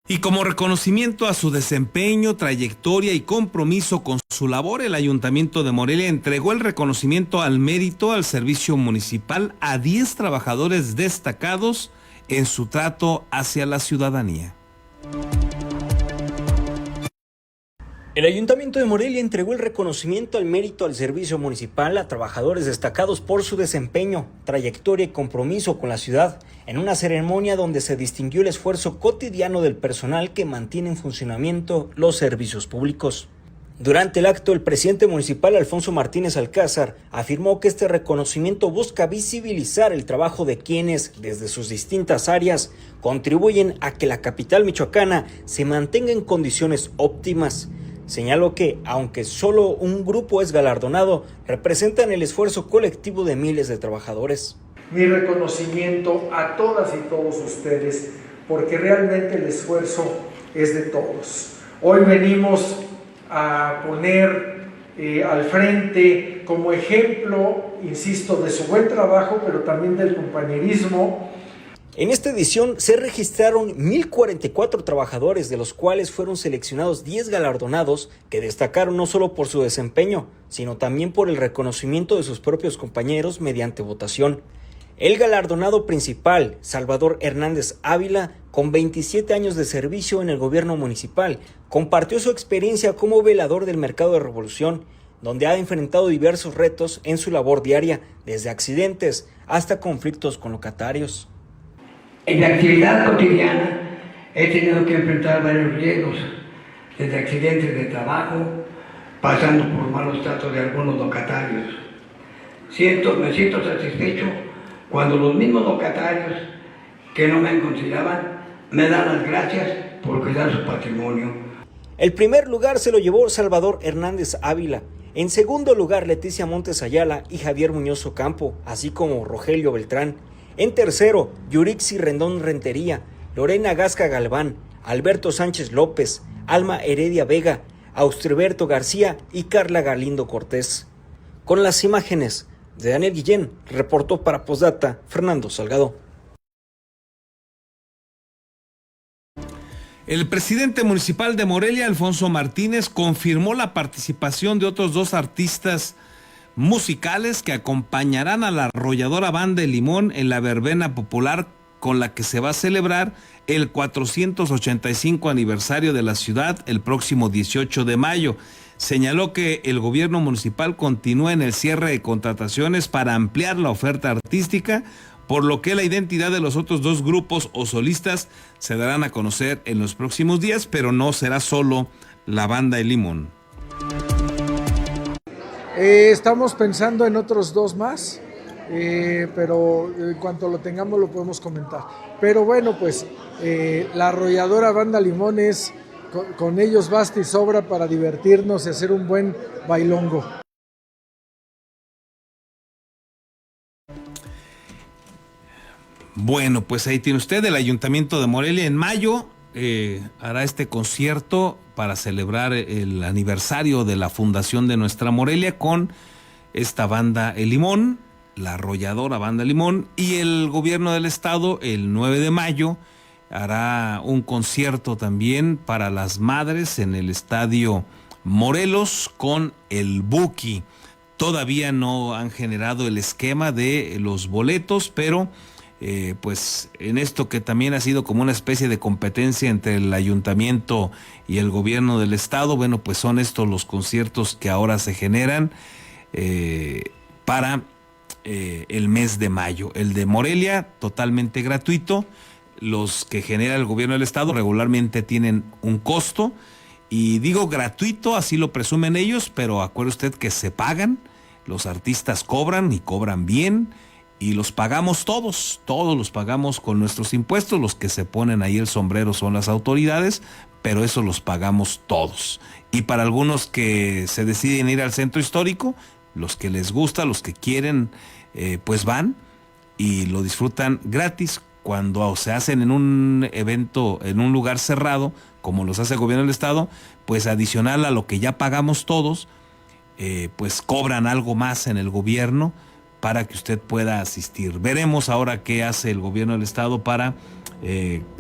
Y como reconocimiento a su desempeño, trayectoria y compromiso con su labor, el Ayuntamiento de Morelia entregó el reconocimiento al mérito al servicio municipal a 10 trabajadores destacados en su trato hacia la ciudadanía. El Ayuntamiento de Morelia entregó el reconocimiento al mérito al servicio municipal a trabajadores destacados por su desempeño, trayectoria y compromiso con la ciudad, en una ceremonia donde se distinguió el esfuerzo cotidiano del personal que mantiene en funcionamiento los servicios públicos. Durante el acto, el presidente municipal Alfonso Martínez Alcázar afirmó que este reconocimiento busca visibilizar el trabajo de quienes, desde sus distintas áreas, contribuyen a que la capital michoacana se mantenga en condiciones óptimas. Señaló que, aunque solo un grupo es galardonado, representan el esfuerzo colectivo de miles de trabajadores. Mi reconocimiento a todas y todos ustedes, porque realmente el esfuerzo es de todos. Hoy venimos a poner al frente como ejemplo, insisto, de su buen trabajo, pero también del compañerismo. En esta edición se registraron 1,044 trabajadores, de los cuales fueron seleccionados 10 galardonados que destacaron no solo por su desempeño, sino también por el reconocimiento de sus propios compañeros mediante votación. El galardonado principal, Salvador Hernández Ávila, con 27 años de servicio en el gobierno municipal, compartió su experiencia como velador del mercado de Revolución, donde ha enfrentado diversos retos en su labor diaria, desde accidentes hasta conflictos con locatarios. En la actividad cotidiana he tenido que enfrentar varios riesgos, desde accidentes de trabajo, pasando por malos tratos de algunos locatarios. Me siento satisfecho cuando los mismos locatarios que no me consideraban me dan las gracias por cuidar su patrimonio. El primer lugar se lo llevó Salvador Hernández Ávila. En segundo lugar, Leticia Montes Ayala y Javier Muñoz Ocampo, así como Rogelio Beltrán. En tercero, Yurixi Rendón Rentería, Lorena Gasca Galván, Alberto Sánchez López, Alma Heredia Vega, Austriberto García y Carla Galindo Cortés. Con las imágenes de Daniel Guillén, reportó para Postdata Fernando Salgado. El presidente municipal de Morelia, Alfonso Martínez, confirmó la participación de otros 2 artistas musicales que acompañarán a la arrolladora Banda El Limón en la verbena popular con la que se va a celebrar el 485 aniversario de la ciudad el próximo 18 de mayo. Señaló que el gobierno municipal continúa en el cierre de contrataciones para ampliar la oferta artística, por lo que la identidad de los otros 2 grupos o solistas se darán a conocer en los próximos días, pero no será solo la Banda El Limón. Estamos pensando en otros 2 más, pero en cuanto lo tengamos lo podemos comentar. Pero bueno, pues la arrolladora Banda Limón es, con ellos basta y sobra para divertirnos y hacer un buen bailongo. Bueno, pues ahí tiene usted, el Ayuntamiento de Morelia en mayo hará este concierto para celebrar el aniversario de la fundación de nuestra Morelia con esta banda El Limón, la arrolladora banda Limón, y el gobierno del estado el 9 de mayo hará un concierto también para las madres en el estadio Morelos con el Buki. Todavía no han generado el esquema de los boletos, pero pues en esto que también ha sido como una especie de competencia entre el ayuntamiento y el gobierno del estado, bueno, pues son estos los conciertos que ahora se generan para el mes de mayo. El de Morelia, totalmente gratuito. Los que genera el gobierno del estado regularmente tienen un costo, y digo gratuito, así lo presumen ellos, pero acuerde usted que se pagan, los artistas cobran y cobran bien, y los pagamos todos los pagamos con nuestros impuestos. Los que se ponen ahí el sombrero son las autoridades, pero eso los pagamos todos. Y para algunos que se deciden ir al centro histórico, los que les gusta, los que quieren, pues van y lo disfrutan gratis. Cuando se hacen en un evento, en un lugar cerrado, como los hace el gobierno del estado, pues adicional a lo que ya pagamos todos, pues cobran algo más en el gobierno para que usted pueda asistir. Veremos ahora qué hace el gobierno del estado para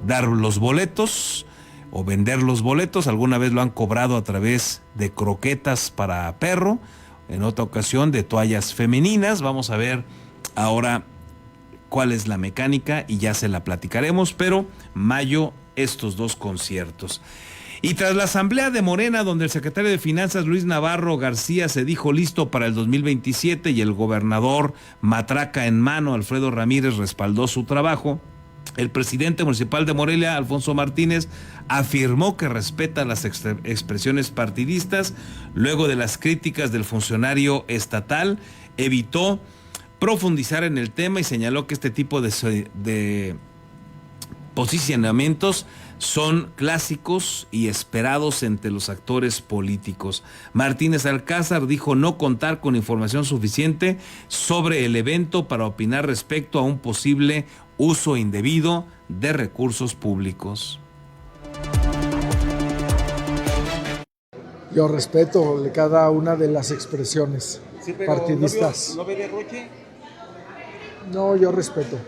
dar los boletos o vender los boletos. Alguna vez lo han cobrado a través de croquetas para perro, en otra ocasión de toallas femeninas. Vamos a ver ahora cuál es la mecánica y ya se la platicaremos, pero mayo estos dos conciertos. Y tras la asamblea de Morena, donde el secretario de Finanzas Luis Navarro García se dijo listo para el 2027 y el gobernador matraca en mano Alfredo Ramírez respaldó su trabajo, el presidente municipal de Morelia, Alfonso Martínez, afirmó que respeta las expresiones partidistas. Luego de las críticas del funcionario estatal, evitó profundizar en el tema y señaló que este tipo de posicionamientos son clásicos y esperados entre los actores políticos. Martínez Alcázar dijo no contar con información suficiente sobre el evento para opinar respecto a un posible uso indebido de recursos públicos. Yo respeto cada una de las expresiones partidistas. ¿No ve derroche? No, yo respeto.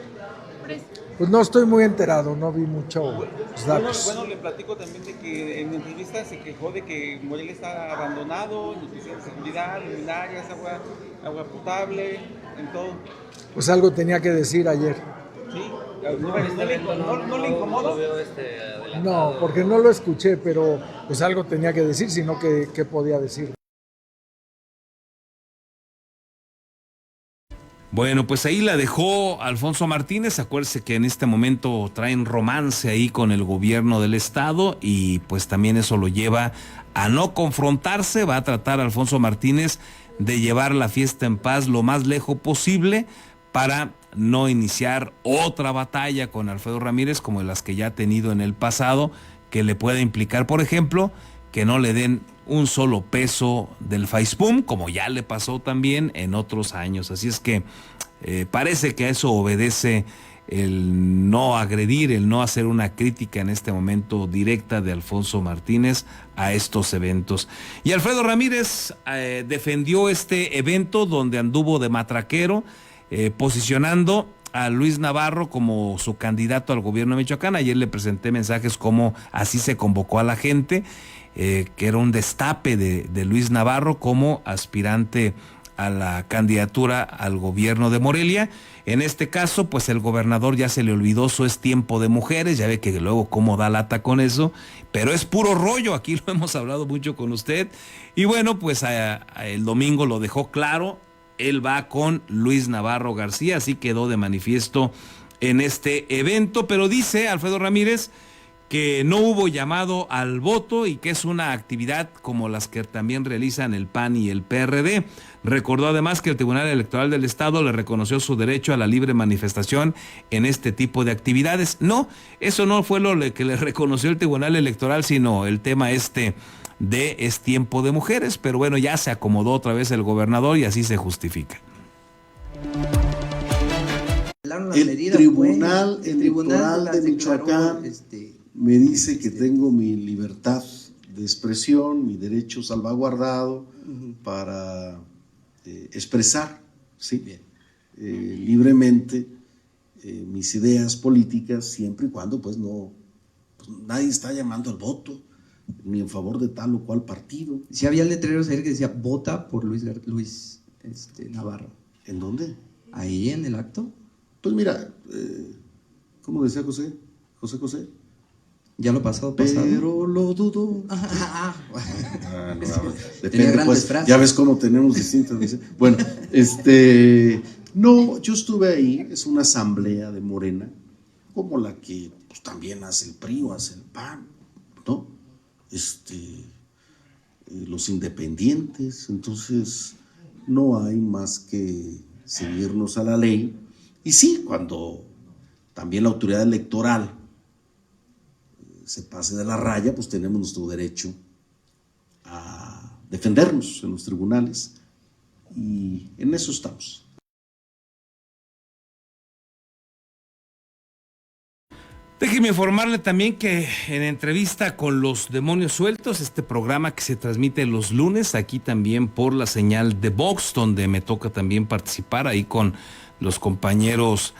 Pues no estoy muy enterado, no vi muchos datos. Bueno, le platico también de que en entrevista se quejó de que Morelia está abandonado, nutrición de seguridad, luminarias, agua potable, en todo. Pues algo tenía que decir ayer. ¿Sí? ¿No le incomoda? No, porque no lo escuché, pero pues algo tenía que decir, sino que ¿qué podía decir? Bueno, pues ahí la dejó Alfonso Martínez. Acuérdese que en este momento traen romance ahí con el gobierno del estado y pues también eso lo lleva a no confrontarse. Va a tratar Alfonso Martínez de llevar la fiesta en paz lo más lejos posible para no iniciar otra batalla con Alfredo Ramírez como las que ya ha tenido en el pasado, que le pueda implicar, por ejemplo, que no le den un solo peso del FAISPUM, como ya le pasó también en otros años. Así es que parece que a eso obedece el no agredir, el no hacer una crítica en este momento directa de Alfonso Martínez a estos eventos. Y Alfredo Ramírez defendió este evento donde anduvo de matraquero, posicionando a Luis Navarro como su candidato al gobierno de Michoacán. Ayer le presenté mensajes como así se convocó a la gente, que era un destape de Luis Navarro como aspirante a la candidatura al gobierno de Morelia. En este caso, pues el gobernador ya se le olvidó su es tiempo de mujeres, ya ve que luego cómo da lata con eso, pero es puro rollo, aquí lo hemos hablado mucho con usted. Y bueno, pues el domingo lo dejó claro, él va con Luis Navarro García, así quedó de manifiesto en este evento, pero dice Alfredo Ramírez que no hubo llamado al voto y que es una actividad como las que también realizan el PAN y el PRD. Recordó además que el Tribunal Electoral del Estado le reconoció su derecho a la libre manifestación en este tipo de actividades. No, eso no fue lo que le reconoció el Tribunal Electoral, sino el tema de es tiempo de mujeres, pero bueno, ya se acomodó otra vez el gobernador y así se justifica. El Tribunal Electoral de Michoacán me dice que tengo mi libertad de expresión, mi derecho salvaguardado para expresar, ¿sí? Libremente mis ideas políticas, siempre y cuando pues no, pues, nadie está llamando al voto ni en favor de tal o cual partido. Si había letreros ayer que decía vota por Luis Navarro. ¿En dónde? Ahí en el acto. Pues mira, ¿cómo decía José? Ya lo pasado. Pero lo dudo. Tenía grandes frases. Ya ves cómo tenemos distintas. Bueno, no, yo estuve ahí, es una asamblea de Morena, como la que pues, también hace el PRI o hace el PAN, ¿no? Los independientes, entonces no hay más que seguirnos a la ley. Y sí, cuando también la autoridad electoral se pase de la raya, pues tenemos nuestro derecho a defendernos en los tribunales y en eso estamos. Déjeme informarle también que en entrevista con Los Demonios Sueltos, este programa que se transmite los lunes, aquí también por la señal de Vox, donde me toca también participar ahí con los compañeros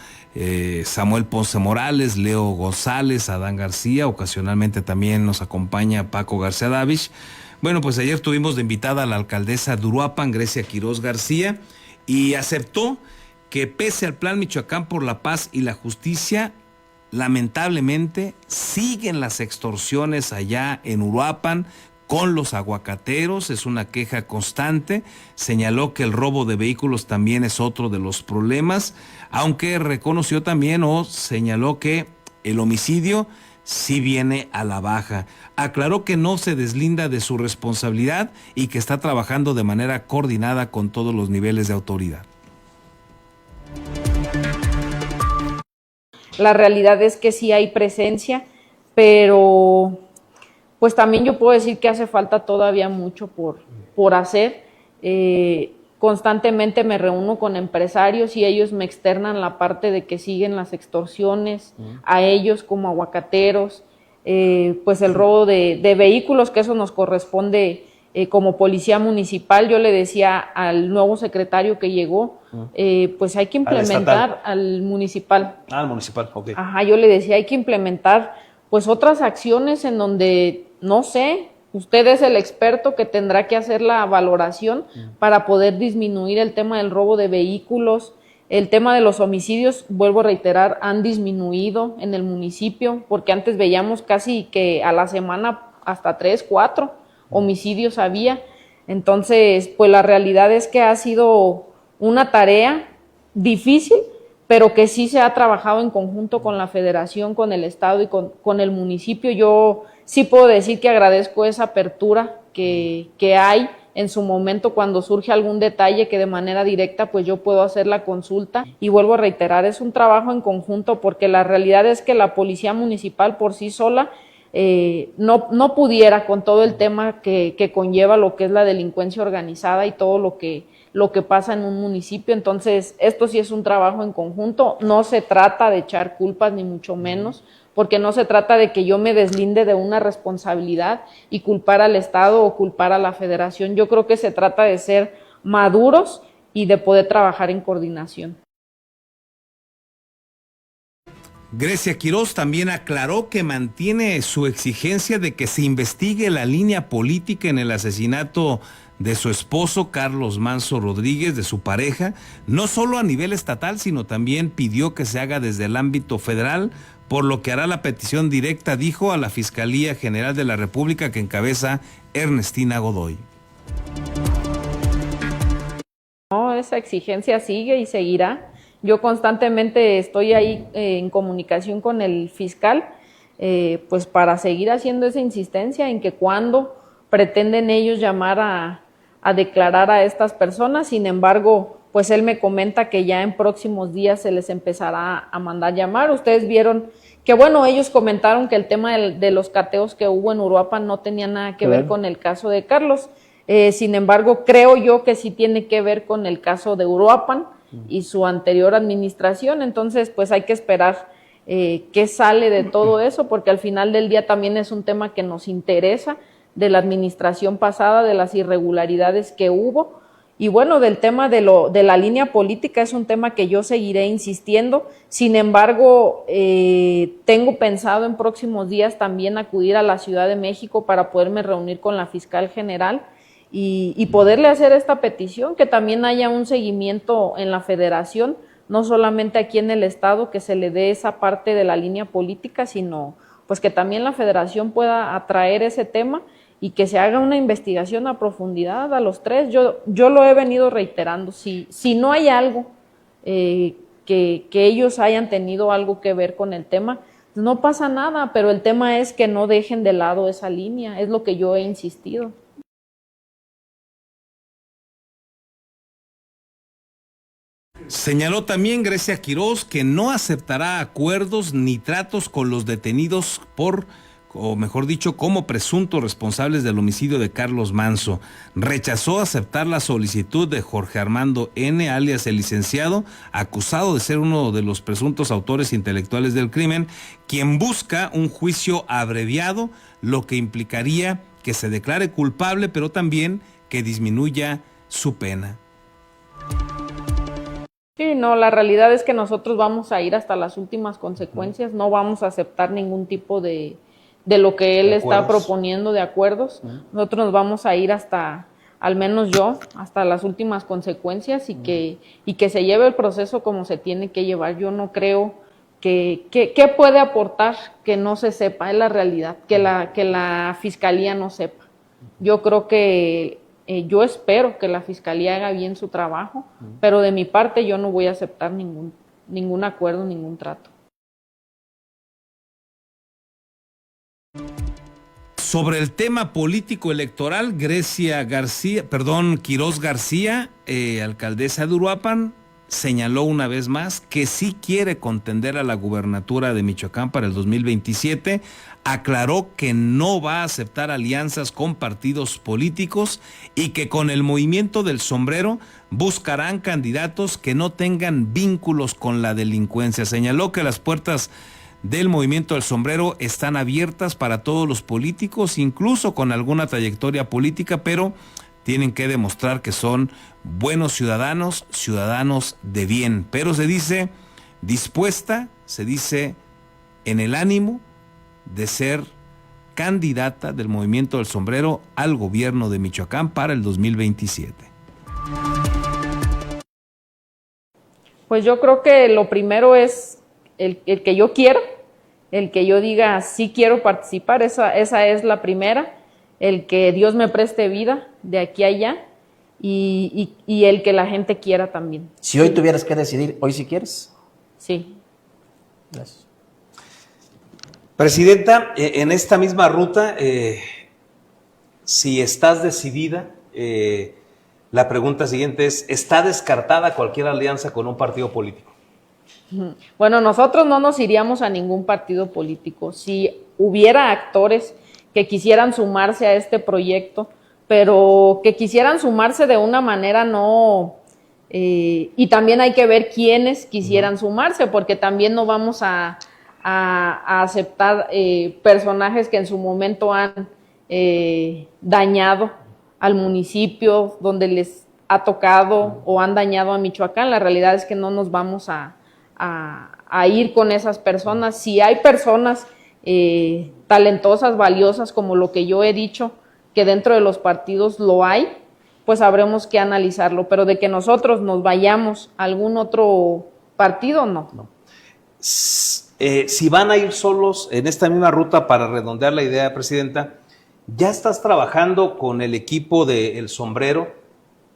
Samuel Ponce Morales, Leo González, Adán García, ocasionalmente también nos acompaña Paco García Davich. Bueno, pues ayer tuvimos de invitada a la alcaldesa de Uruapan, Grecia Quiroz García, y aceptó que pese al Plan Michoacán por la Paz y la Justicia, lamentablemente siguen las extorsiones allá en Uruapan con los aguacateros, es una queja constante. Señaló que el robo de vehículos también es otro de los problemas, aunque reconoció también o señaló que el homicidio sí viene a la baja. Aclaró que no se deslinda de su responsabilidad y que está trabajando de manera coordinada con todos los niveles de autoridad. La realidad es que sí hay presencia, pero pues también yo puedo decir que hace falta todavía mucho por hacer. Constantemente me reúno con empresarios y ellos me externan la parte de que siguen las extorsiones a ellos como aguacateros, pues el robo de vehículos, que eso nos corresponde como policía municipal. Yo le decía al nuevo secretario que llegó, pues hay que implementar al municipal. Al municipal, ok. Ajá, yo le decía, hay que implementar pues otras acciones en donde, no sé, usted es el experto que tendrá que hacer la valoración para poder disminuir el tema del robo de vehículos. El tema de los homicidios, vuelvo a reiterar, han disminuido en el municipio, porque antes veíamos casi que a la semana hasta 3, 4 homicidios había. Entonces, pues la realidad es que ha sido una tarea difícil, pero que sí se ha trabajado en conjunto con la federación, con el estado y con el municipio. Yo sí puedo decir que agradezco esa apertura que hay en su momento cuando surge algún detalle que de manera directa pues yo puedo hacer la consulta. Y vuelvo a reiterar, es un trabajo en conjunto, porque la realidad es que la policía municipal por sí sola no pudiera con todo el tema que conlleva lo que es la delincuencia organizada y todo lo que pasa en un municipio. Entonces, esto sí es un trabajo en conjunto. No se trata de echar culpas, ni mucho menos, porque no se trata de que yo me deslinde de una responsabilidad y culpar al Estado o culpar a la Federación. Yo creo que se trata de ser maduros y de poder trabajar en coordinación. Grecia Quiroz también aclaró que mantiene su exigencia de que se investigue la línea política en el asesinato de su esposo Carlos Manso Rodríguez, de su pareja, no solo a nivel estatal, sino también pidió que se haga desde el ámbito federal, por lo que hará la petición directa, dijo, a la Fiscalía General de la República que encabeza Ernestina Godoy. No, esa exigencia sigue y seguirá. Yo constantemente estoy ahí en comunicación con el fiscal, pues para seguir haciendo esa insistencia en que cuando pretenden ellos llamar a declarar a estas personas. Sin embargo, pues él me comenta que ya en próximos días se les empezará a mandar llamar. Ustedes vieron que, bueno, ellos comentaron que el tema de los cateos que hubo en Uruapan no tenía nada que ver con el caso de Carlos. Sin embargo, creo yo que sí tiene que ver con el caso de Uruapan y su anterior administración. Entonces, pues hay que esperar qué sale de todo eso, porque al final del día también es un tema que nos interesa, de la administración pasada, de las irregularidades que hubo, Y bueno, del tema de la línea política es un tema que yo seguiré insistiendo. Sin embargo, tengo pensado en próximos días también acudir a la Ciudad de México para poderme reunir con la fiscal general y poderle hacer esta petición, que también haya un seguimiento en la federación, no solamente aquí en el estado, que se le dé esa parte de la línea política, sino pues que también la federación pueda atraer ese tema y que se haga una investigación a profundidad a los tres. Yo lo he venido reiterando, si no hay algo que ellos hayan tenido algo que ver con el tema, no pasa nada, pero el tema es que no dejen de lado esa línea, es lo que yo he insistido. Señaló también Grecia Quirós que no aceptará acuerdos ni tratos con los detenidos o mejor dicho, como presuntos responsables del homicidio de Carlos Manso. Rechazó aceptar la solicitud de Jorge Armando N., alias el licenciado, acusado de ser uno de los presuntos autores intelectuales del crimen, quien busca un juicio abreviado, lo que implicaría que se declare culpable, pero también que disminuya su pena. Sí, no, la realidad es que nosotros vamos a ir hasta las últimas consecuencias, no vamos a aceptar ningún tipo de lo que él está proponiendo de acuerdos. Nosotros nos vamos a ir hasta, al menos yo, hasta las últimas consecuencias y que se lleve el proceso como se tiene que llevar. Yo no creo que puede aportar que no se sepa, es la realidad, que la fiscalía no sepa. Yo creo que yo espero que la fiscalía haga bien su trabajo, pero de mi parte yo no voy a aceptar ningún acuerdo, ningún trato. Sobre el tema político electoral, Quirós García, alcaldesa de Uruapan, señaló una vez más que sí quiere contender a la gubernatura de Michoacán para el 2027. Aclaró que no va a aceptar alianzas con partidos políticos y que con el movimiento del sombrero buscarán candidatos que no tengan vínculos con la delincuencia. Señaló que las puertas del movimiento del sombrero están abiertas para todos los políticos, incluso con alguna trayectoria política, pero tienen que demostrar que son buenos ciudadanos, ciudadanos de bien. Pero se dice dispuesta, se dice en el ánimo de ser candidata del movimiento del sombrero al gobierno de Michoacán para el 2027. Pues yo creo que lo primero es el que yo quiero, el que yo diga sí quiero participar, esa es la primera, el que Dios me preste vida de aquí a allá y el que la gente quiera también. Si hoy tuvieras que decidir, ¿hoy sí quieres? Sí. Gracias. Presidenta, en esta misma ruta, si estás decidida, la pregunta siguiente es, ¿está descartada cualquier alianza con un partido político? Bueno, nosotros no nos iríamos a ningún partido político. Si hubiera actores que quisieran sumarse a este proyecto, pero que quisieran sumarse de una manera no... y también hay que ver quiénes quisieran sumarse, porque también no vamos a aceptar personajes que en su momento han dañado al municipio donde les ha tocado o han dañado a Michoacán. La realidad es que no nos vamos a ir con esas personas. Si hay personas talentosas, valiosas, como lo que yo he dicho, que dentro de los partidos lo hay, pues habremos que analizarlo, pero de que nosotros nos vayamos a algún otro partido, no. Si van a ir solos en esta misma ruta, para redondear la idea, Presidenta, ¿ya estás trabajando con el equipo de El Sombrero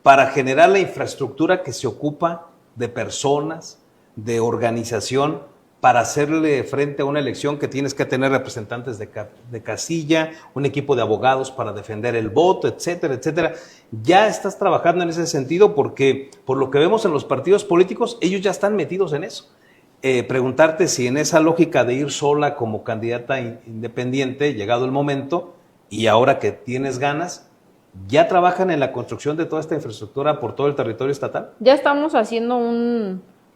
para generar la infraestructura que se ocupa de personas, de organización, para hacerle frente a una elección que tienes que tener representantes de casilla, un equipo de abogados para defender el voto, etcétera, etcétera? ¿Ya estás trabajando en ese sentido? Porque por lo que vemos en los partidos políticos, ellos ya están metidos en eso. Preguntarte si en esa lógica de ir sola como candidata independiente, llegado el momento, y ahora que tienes ganas, ¿ya trabajan en la construcción de toda esta infraestructura por todo el territorio estatal? Ya estamos haciendo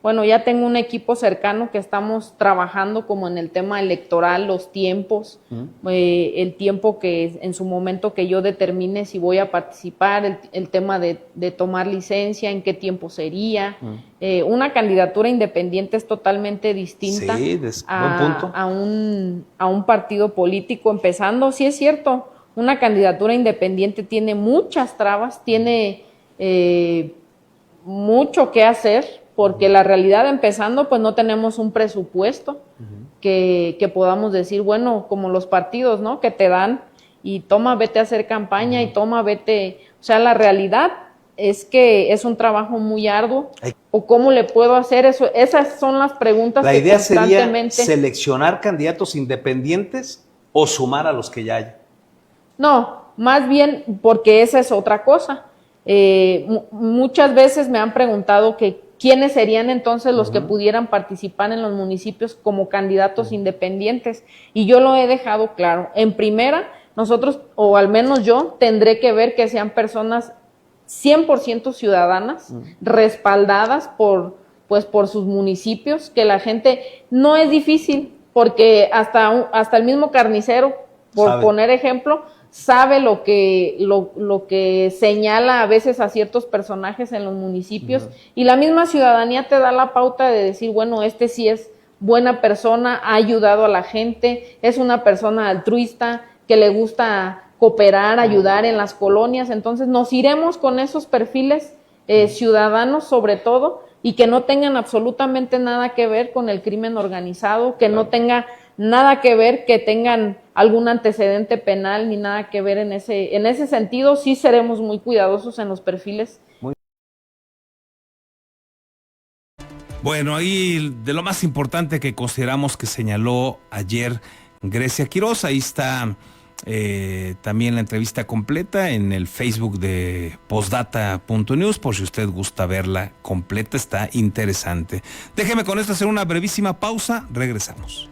bueno, ya tengo un equipo cercano que estamos trabajando como en el tema electoral, los tiempos, el tiempo que en su momento que yo determine si voy a participar, el tema de tomar licencia, en qué tiempo sería. Una candidatura independiente es totalmente distinta a un partido político. Empezando, sí es cierto, una candidatura independiente tiene muchas trabas, tiene mucho que hacer, porque la realidad, empezando, pues no tenemos un presupuesto que podamos decir, bueno, como los partidos, ¿no? Que te dan y toma, vete a hacer campaña y toma, vete. O sea, la realidad es que es un trabajo muy arduo. ¿O cómo le puedo hacer eso? Esas son las preguntas La que idea constantemente... sería seleccionar candidatos independientes o sumar a los que ya hay. No, más bien porque esa es otra cosa. Muchas veces me han preguntado que quiénes serían entonces los que pudieran participar en los municipios como candidatos independientes, y yo lo he dejado claro. En primera, nosotros, o al menos yo, tendré que ver que sean personas 100% ciudadanas, respaldadas por sus municipios, que la gente, no es difícil, porque hasta el mismo carnicero, por poner ejemplo, sabe lo que señala a veces a ciertos personajes en los municipios, y la misma ciudadanía te da la pauta de decir, bueno, este sí es buena persona, ha ayudado a la gente, es una persona altruista, que le gusta cooperar, ayudar en las colonias. Entonces nos iremos con esos perfiles ciudadanos sobre todo, y que no tengan absolutamente nada que ver con el crimen organizado, que no tenga nada que ver, que tengan algún antecedente penal, ni nada que ver en ese sentido. Sí seremos muy cuidadosos en los perfiles. Bueno, ahí de lo más importante que consideramos que señaló ayer Grecia Quiroz, ahí está también la entrevista completa en el Facebook de postdata.news, por si usted gusta verla completa, está interesante. Déjeme con esto hacer una brevísima pausa, regresamos.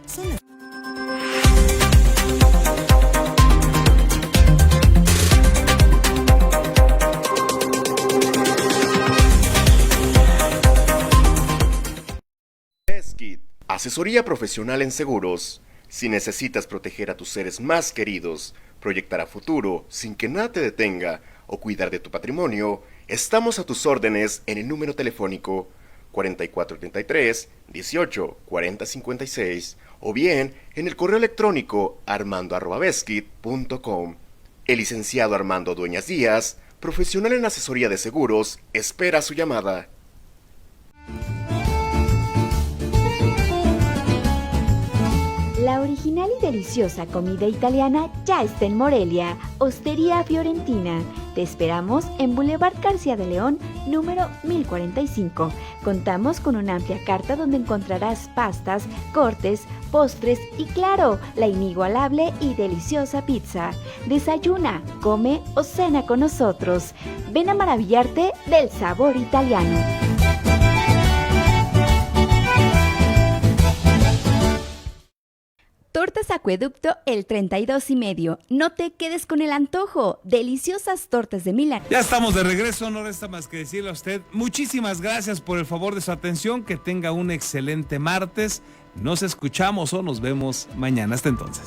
Asesoría profesional en seguros. Si necesitas proteger a tus seres más queridos, proyectar a futuro sin que nada te detenga o cuidar de tu patrimonio, estamos a tus órdenes en el número telefónico 4433-184056 o bien en el correo electrónico armando@beskid.com. El licenciado Armando Dueñas Díaz, profesional en asesoría de seguros, espera su llamada. La original y deliciosa comida italiana ya está en Morelia, Hostería Fiorentina. Te esperamos en Boulevard García de León, número 1045. Contamos con una amplia carta donde encontrarás pastas, cortes, postres y, claro, la inigualable y deliciosa pizza. Desayuna, come o cena con nosotros. Ven a maravillarte del sabor italiano. Tortas Acueducto el 32,5. No te quedes con el antojo. Deliciosas tortas de Milán. Ya estamos de regreso, no resta más que decirle a usted muchísimas gracias por el favor de su atención, que tenga un excelente martes. Nos escuchamos o nos vemos mañana. Hasta entonces.